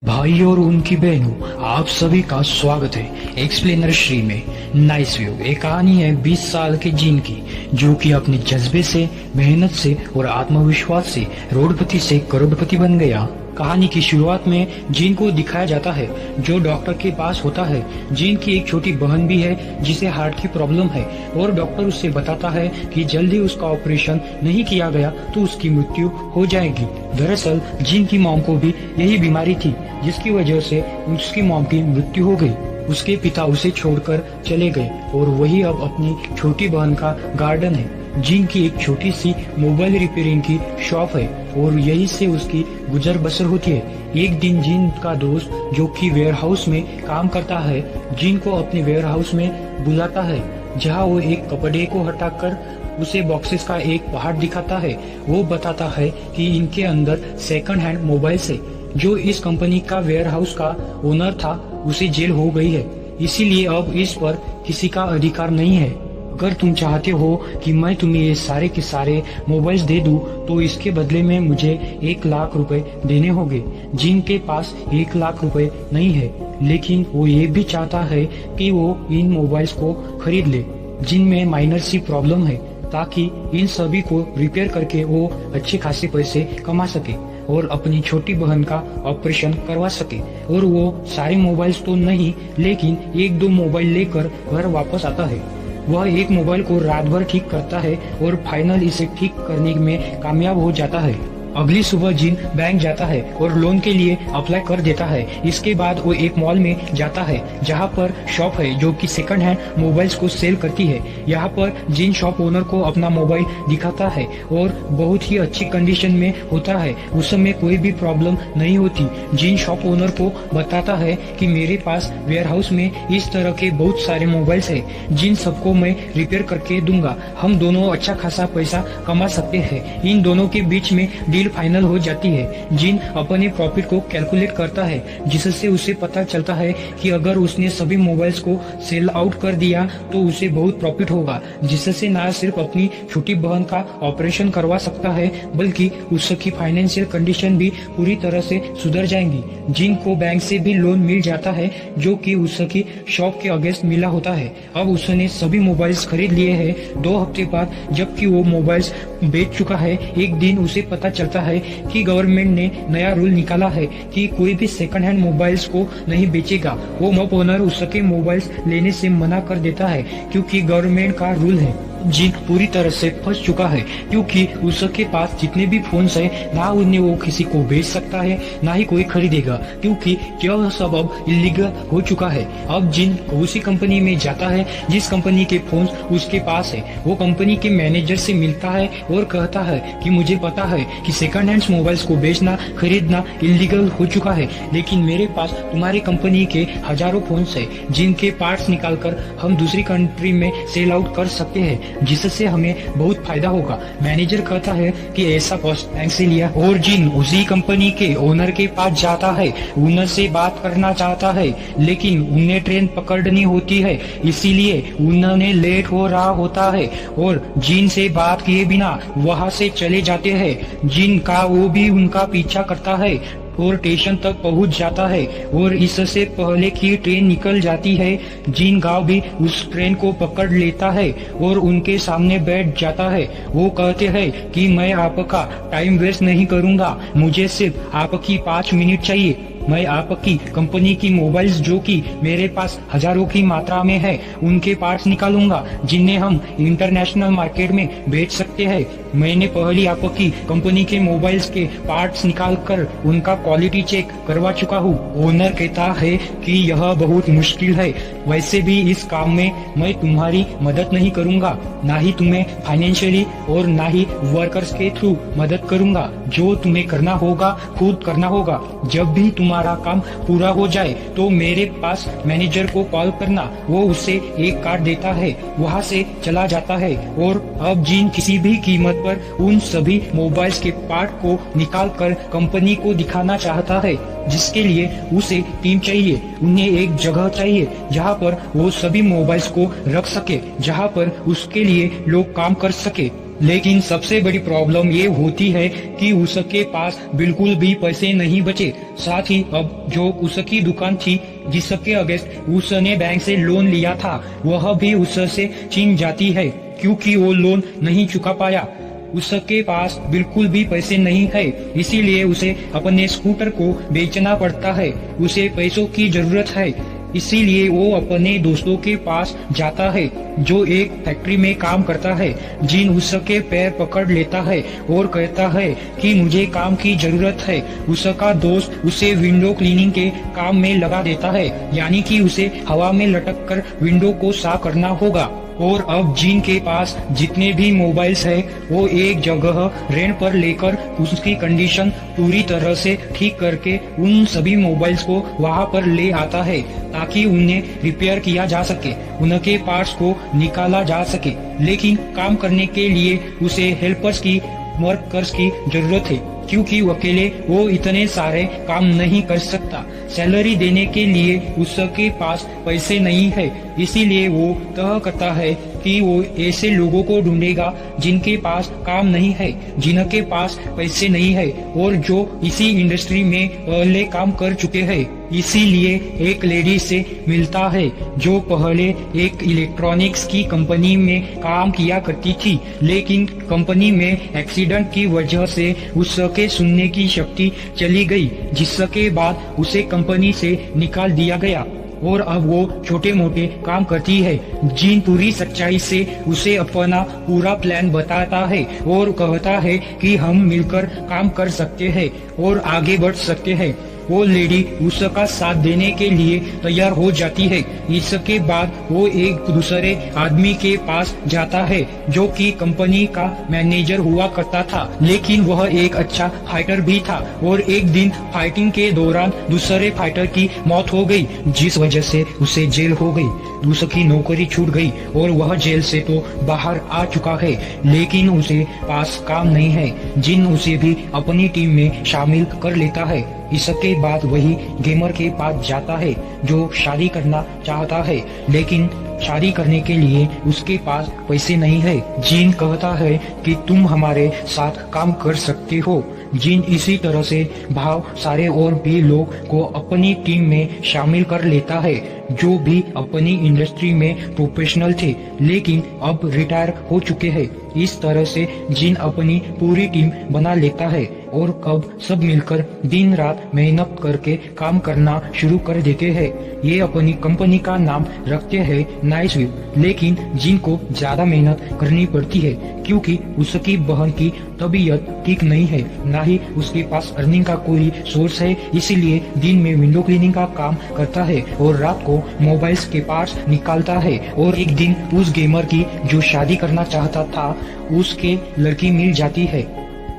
भाई और उनकी बहनों, आप सभी का स्वागत है एक्सप्लेनर श्री में। नाइस व्यू एक कहानी है 20 साल के जिन की, जो कि अपने जज्बे से, मेहनत से और आत्मविश्वास से रोडपति से करोड़पति बन गया। कहानी की शुरुआत में जिन को दिखाया जाता है जो डॉक्टर के पास होता है। जिन की एक छोटी बहन भी है जिसे हार्ट की प्रॉब्लम है और डॉक्टर उससे बताता है कि जल्दी उसका ऑपरेशन नहीं किया गया तो उसकी मृत्यु हो जाएगी। दरअसल जिन की मॉम को भी यही बीमारी थी, जिसकी वजह से उसकी मॉम की मृत्यु हो गई। उसके पिता उसे छोड़कर चले गए और वही अब अपनी छोटी बहन का गार्डन है। जिन की एक छोटी सी मोबाइल रिपेयरिंग की शॉप है और यही से उसकी गुजर बसर होती है। एक दिन जिन का दोस्त, जो कि वेयर हाउस में काम करता है, जिन को अपने वेयर हाउस में बुलाता है, जहां वो एक कपड़े को हटाकर उसे बॉक्सेस का एक पहाड़ दिखाता है। वो बताता है कि इनके अंदर सेकंड हैंड मोबाइल है। जो इस कंपनी का वेयर हाउस का ओनर था, उसे जेल हो गई है, इसीलिए अब इस पर किसी का अधिकार नहीं है। अगर तुम चाहते हो कि मैं तुम्हें ये सारे के सारे मोबाइल्स दे दूं, तो इसके बदले में मुझे 1 लाख रुपए देने होंगे। जिन के पास 1 लाख रुपए नहीं है, लेकिन वो ये भी चाहता है कि वो इन मोबाइल्स को खरीद ले, जिनमें माइनर सी प्रॉब्लम है, ताकि इन सभी को रिपेयर करके वो अच्छे खासे पैसे कमा सके और अपनी छोटी बहन का ऑपरेशन करवा सके। और वो सारे मोबाइल्स तो नहीं, लेकिन 1-2 मोबाइल लेकर घर वापस आता है। वह एक मोबाइल को रात भर ठीक करता है और फाइनल इसे ठीक करने में कामयाब हो जाता है। अगली सुबह जिन बैंक जाता है और लोन के लिए अप्लाई कर देता है। इसके बाद वो एक मॉल में जाता है, जहां पर शॉप है जो कि सेकंड हैंड मोबाइल्स को सेल करती है। यहाँ पर जिन शॉप ओनर को अपना मोबाइल दिखाता है और बहुत ही अच्छी कंडीशन में होता है। उस समय कोई भी प्रॉब्लम नहीं होती। जिन शॉप ओनर को बताता है कि मेरे पास वेयर हाउस में इस तरह के बहुत सारे मोबाइल्स है, जिन सबको मैं रिपेयर करके दूंगा। हम दोनों अच्छा खासा पैसा कमा सकते हैं। इन दोनों के बीच में फाइनल हो जाती है। जिन अपने प्रॉफिट को कैलकुलेट करता है, जिससे उसे पता चलता है कि अगर उसने सभी मोबाइल्स को सेल आउट कर दिया तो उसे बहुत प्रॉफिट होगा, जिससे न सिर्फ अपनी छोटी बहन का ऑपरेशन करवा सकता है, बल्कि उसकी फाइनेंशियल कंडीशन भी पूरी तरह से सुधर जाएंगी। जिन को बैंक से भी लोन मिल जाता है, जो कि उसकी शॉप के अगेंस्ट मिला होता है। अब उसने सभी मोबाइल्स खरीद लिए हैं। 2 हफ्ते बाद जबकि वो मोबाइल्स बेच चुका है, एक दिन उसे पता चलता है कि गवर्नमेंट ने नया रूल निकाला है कि कोई भी सेकंड हैंड मोबाइल्स को नहीं बेचेगा। वो शॉप ओनर उसके मोबाइल्स लेने से मना कर देता है, क्योंकि गवर्नमेंट का रूल है। जिन पूरी तरह से फंस चुका है, क्योंकि उसके पास जितने भी फोन्स है, ना उन्हें वो किसी को बेच सकता है, ना ही कोई खरीदेगा, क्योंकि यह सब अब इलीगल हो चुका है। अब जिन उसी कंपनी में जाता है जिस कंपनी के फोन्स उसके पास है। वो कंपनी के मैनेजर से मिलता है और कहता है कि मुझे पता है कि सेकंड हैंड मोबाइल्स को बेचना, खरीदना इलीगल हो चुका है, लेकिन मेरे पास तुम्हारी कंपनी के हजारों फोन्स है, जिनके पार्ट्स निकालकर हम दूसरी कंट्री में सेल आउट कर सकते हैं, जिससे हमें बहुत फायदा होगा। मैनेजर कहता है कि ऐसा फर्स्ट बैंक से लिया। और जिन उसी कंपनी के ओनर के पास जाता है, ओनर से बात करना चाहता है, लेकिन उन्हें ट्रेन पकड़नी होती है, इसीलिए उन्होंने लेट हो रहा होता है और जिन से बात किए बिना वहां से चले जाते हैं। जिन का वो भी उनका पीछा करता है और स्टेशन तक पहुंच जाता है और इससे पहले कि ट्रेन निकल जाती है, जिन गांव भी उस ट्रेन को पकड़ लेता है और उनके सामने बैठ जाता है। वो कहते हैं कि मैं आपका टाइम वेस्ट नहीं करूंगा, मुझे सिर्फ आपकी 5 मिनट चाहिए। मैं आपकी कंपनी की मोबाइल्स, जो कि मेरे पास हजारों की मात्रा में है, उनके पार्ट्स निकालूंगा, जिन्हें हम इंटरनेशनल मार्केट में बेच सकते हैं। मैंने पहले आपकी कंपनी के मोबाइल्स के पार्ट्स निकालकर उनका क्वालिटी चेक करवा चुका हूँ। ओनर कहता है कि यह बहुत मुश्किल है, वैसे भी इस काम में मैं तुम्हारी मदद नहीं करूंगा, ना ही तुम्हें फाइनेंशियली और ना ही वर्कर्स के थ्रू मदद करूंगा। जो तुम्हें करना होगा खुद करना होगा। जब भी तुम्हारा काम पूरा हो जाए तो मेरे पास मैनेजर को कॉल करना, वो उसे एक कार्ड देता है, वहाँ से चला जाता है। और अब जिन किसी भी कीमत पर उन सभी मोबाइल्स के पार्ट को निकालकर कंपनी को दिखाना चाहता है, जिसके लिए उसे टीम चाहिए। उन्हें एक जगह चाहिए जहाँ पर वो सभी मोबाइल्स को रख सके, जहाँ पर उसके लिए लोग काम कर सके। लेकिन सबसे बड़ी प्रॉब्लम ये होती है कि उसके पास बिल्कुल भी पैसे नहीं बचे। साथ ही अब जो उसकी दुकान थी जिसके अगेंस्ट उसने बैंक से लोन लिया था वह भी उससे छीन जाती है, क्योंकि वो लोन नहीं चुका पाया। उसके पास बिल्कुल भी पैसे नहीं है, इसीलिए उसे अपने स्कूटर को बेचना पड़ता है। उसे पैसों की जरूरत है, इसीलिए वो अपने दोस्तों के पास जाता है जो एक फैक्ट्री में काम करता है। जिन उसके पैर पकड़ लेता है और कहता है कि मुझे काम की जरूरत है। उसका दोस्त उसे विंडो क्लीनिंग के काम में लगा देता है, यानी कि उसे हवा में लटक कर विंडो को साफ करना होगा। और अब जिन के पास जितने भी मोबाइल्स है वो एक जगह रेंट पर लेकर उसकी कंडीशन पूरी तरह से ठीक करके उन सभी मोबाइल्स को वहां पर ले आता है ताकि उन्हें रिपेयर किया जा सके, उनके पार्ट्स को निकाला जा सके। लेकिन काम करने के लिए उसे हेल्पर्स की, वर्कर्स की जरूरत है, क्योंकि अकेले वो इतने सारे काम नहीं कर सकता। सैलरी देने के लिए उसके पास पैसे नहीं है, इसीलिए वो तय करता है कि वो ऐसे लोगों को ढूंढेगा जिनके पास काम नहीं है, जिनके पास पैसे नहीं है और जो इसी इंडस्ट्री में पहले काम कर चुके हैं। इसीलिए एक लेडी से मिलता है जो पहले एक इलेक्ट्रॉनिक्स की कंपनी में काम किया करती थी, लेकिन कंपनी में एक्सीडेंट की वजह से उसके सुनने की शक्ति चली गई, जिसके बाद उसे कंपनी से निकाल दिया गया और अब वो छोटे मोटे काम करती है। जिन पूरी सच्चाई से उसे अपना पूरा प्लान बताता है और कहता है कि हम मिलकर काम कर सकते हैं और आगे बढ़ सकते हैं। वो लेडी उसका साथ देने के लिए तैयार हो जाती है। इसके बाद वो एक दूसरे आदमी के पास जाता है जो कि कंपनी का मैनेजर हुआ करता था, लेकिन वह एक अच्छा फाइटर भी था। और एक दिन फाइटिंग के दौरान दूसरे फाइटर की मौत हो गई, जिस वजह से उसे जेल हो गई। उसकी नौकरी छूट गई और वह जेल से तो बाहर आ चुका है, लेकिन उसे पास काम नहीं है। जिन उसे भी अपनी टीम में शामिल कर लेता है। इसके बाद वही गेमर के पास जाता है जो शादी करना चाहता है, लेकिन शादी करने के लिए उसके पास पैसे नहीं है। जिन कहता है कि तुम हमारे साथ काम कर सकते हो। जिन इसी तरह से भाव सारे और भी लोग को अपनी टीम में शामिल कर लेता है जो भी अपनी इंडस्ट्री में प्रोफेशनल थे, लेकिन अब रिटायर हो चुके हैं। इस तरह से जिन अपनी पूरी टीम बना लेता है और अब सब मिलकर दिन रात मेहनत करके काम करना शुरू कर देते हैं। ये अपनी कंपनी का नाम रखते हैं नाइस व्यू, लेकिन जिन को ज्यादा मेहनत करनी पड़ती है क्योंकि उसकी बहन की तबीयत ठीक नहीं है, ना ही उसके पास अर्निंग का कोई सोर्स है। इसीलिए दिन में विंडो क्लीनिंग का काम करता है और रात को मोबाइल्स के पार्ट्स निकालता है। और एक दिन उस गेमर की जो शादी करना चाहता था उसके लड़की मिल जाती है।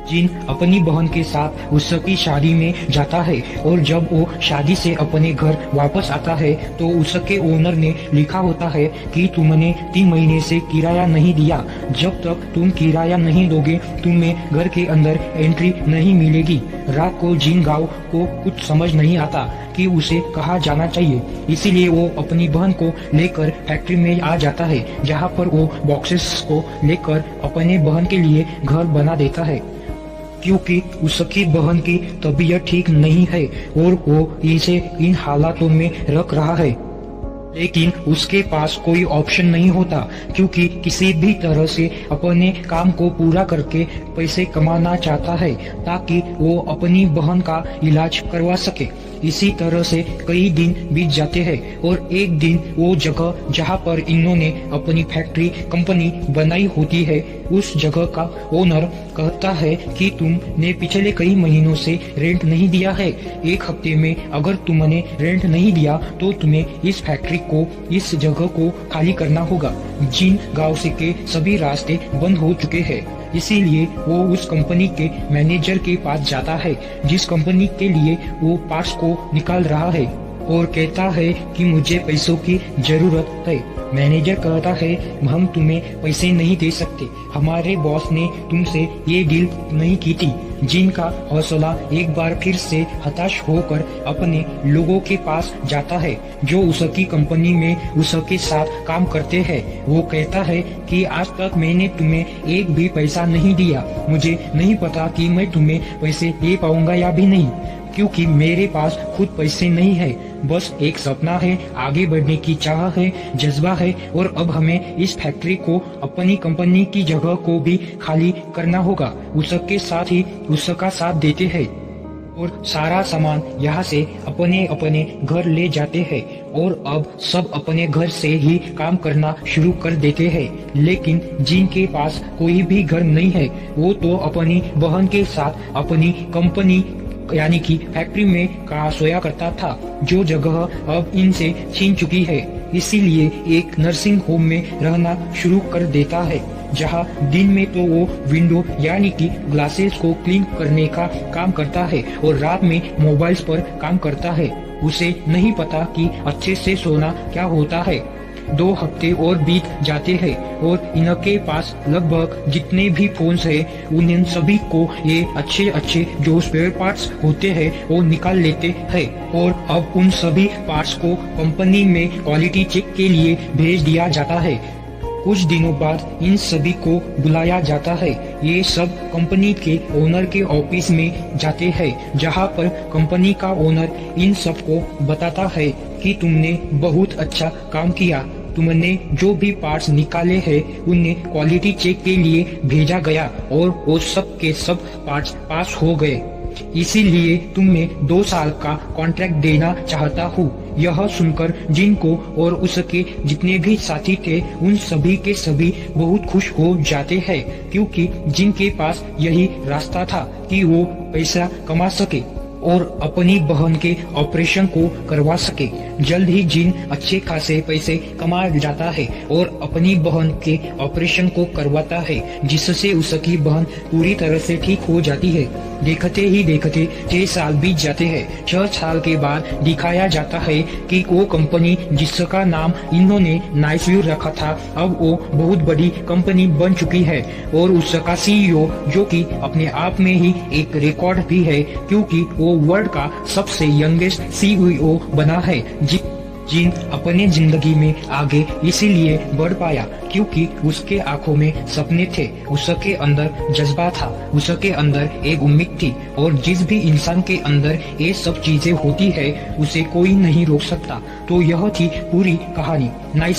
जिन अपनी बहन के साथ उसकी शादी में जाता है और जब वो शादी से अपने घर वापस आता है तो उसके ओनर ने लिखा होता है कि तुमने 3 महीने से किराया नहीं दिया, जब तक तुम किराया नहीं दोगे तुम्हें घर के अंदर एंट्री नहीं मिलेगी। रात को जिन गांव को कुछ समझ नहीं आता कि उसे कहाँ जाना चाहिए, इसीलिए वो अपनी बहन को लेकर फैक्ट्री में आ जाता है जहाँ पर वो बॉक्सेस को लेकर अपने बहन के लिए घर बना देता है, क्योंकि उसकी बहन की तबीयत ठीक नहीं है और वो इसे इन हालातों में रख रहा है। लेकिन उसके पास कोई ऑप्शन नहीं होता, क्योंकि किसी भी तरह से अपने काम को पूरा करके पैसे कमाना चाहता है ताकि वो अपनी बहन का इलाज करवा सके। इसी तरह से कई दिन बीत जाते हैं और एक दिन वो जगह जहाँ पर इन्होंने अपनी फैक्ट्री कंपनी बनाई होती है उस जगह का ओनर कहता है कि तुमने पिछले कई महीनों से रेंट नहीं दिया है। 1 हफ्ते में अगर तुमने रेंट नहीं दिया तो तुम्हें इस फैक्ट्री को, इस जगह को खाली करना होगा। जिन गांव से के सभी रास्ते बंद हो चुके हैं, इसीलिए वो उस कंपनी के मैनेजर के पास जाता है जिस कंपनी के लिए वो पार्ट्स को निकाल रहा है और कहता है कि मुझे पैसों की जरूरत है। मैनेजर कहता है हम तुम्हें पैसे नहीं दे सकते, हमारे बॉस ने तुमसे ये डील नहीं की थी। जिन का हौसला एक बार फिर से हताश होकर अपने लोगों के पास जाता है जो उसकी कंपनी में उसके साथ काम करते हैं। वो कहता है कि आज तक मैंने तुम्हें एक भी पैसा नहीं दिया, मुझे नहीं पता कि मैं तुम्हें पैसे दे पाऊंगा या भी नहीं, क्योंकि मेरे पास खुद पैसे नहीं है। बस एक सपना है, आगे बढ़ने की चाह है, जज्बा है, और अब हमें इस फैक्ट्री को अपनी कंपनी की जगह को भी खाली करना होगा। उसके साथ ही उसका साथ देते हैं और सारा सामान यहाँ से अपने अपने घर ले जाते हैं और अब सब अपने घर से ही काम करना शुरू कर देते हैं। लेकिन जिनके पास कोई भी घर नहीं है वो तो अपनी बहन के साथ अपनी कंपनी यानी कि फैक्ट्री में का सोया करता था, जो जगह अब इनसे छीन चुकी है। इसीलिए एक नर्सिंग होम में रहना शुरू कर देता है, जहां दिन में तो वो विंडो यानी कि ग्लासेस को क्लीन करने का काम करता है और रात में मोबाइल्स पर काम करता है। उसे नहीं पता कि अच्छे से सोना क्या होता है। 2 हफ्ते और बीत जाते हैं और इनके पास लगभग जितने भी फोन्स हैं उन सभी को ये अच्छे अच्छे जो स्पेयर पार्ट्स होते हैं वो निकाल लेते हैं और अब उन सभी पार्ट्स को कंपनी में क्वालिटी चेक के लिए भेज दिया जाता है। कुछ दिनों बाद इन सभी को बुलाया जाता है। ये सब कंपनी के ओनर के ऑफिस में जाते हैं, जहां पर कंपनी का ओनर इन सबको बताता है कि तुमने बहुत अच्छा काम किया, तुमने जो भी पार्ट्स निकाले हैं उन्हें क्वालिटी चेक के लिए भेजा गया और वो सब के सब पार्ट्स पास हो गए। इसीलिए तुम्हें 2 साल का कॉन्ट्रैक्ट देना चाहता हूँ। यह सुनकर जिनको और उसके जितने भी साथी थे उन सभी के सभी बहुत खुश हो जाते हैं, क्योंकि जिनके पास यही रास्ता था कि वो पैसा कमा सके और अपनी बहन के ऑपरेशन को करवा सके। जल्द ही जिन अच्छे खासे पैसे कमा जाता है और अपनी बहन के ऑपरेशन को करवाता है, जिससे उसकी बहन पूरी तरह से ठीक हो जाती है। देखते ही देखते 6 साल बीत जाते हैं। 6 साल के बाद दिखाया जाता है कि वो कंपनी जिसका नाम इन्होंने नाइस व्यू रखा था अब वो बहुत बड़ी कंपनी बन चुकी है और उसका सीईओ, जो कि अपने आप में ही एक रिकॉर्ड भी है क्योंकि वो वर्ल्ड का सबसे यंगेस्ट सीईओ बना है, जिन अपने जिंदगी में आगे इसीलिए बढ़ पाया क्योंकि उसके आंखों में सपने थे, उसके अंदर जज्बा था, उसके अंदर एक उम्मीद थी और जिस भी इंसान के अंदर ये सब चीजें होती है उसे कोई नहीं रोक सकता। तो यह थी पूरी कहानी नाइस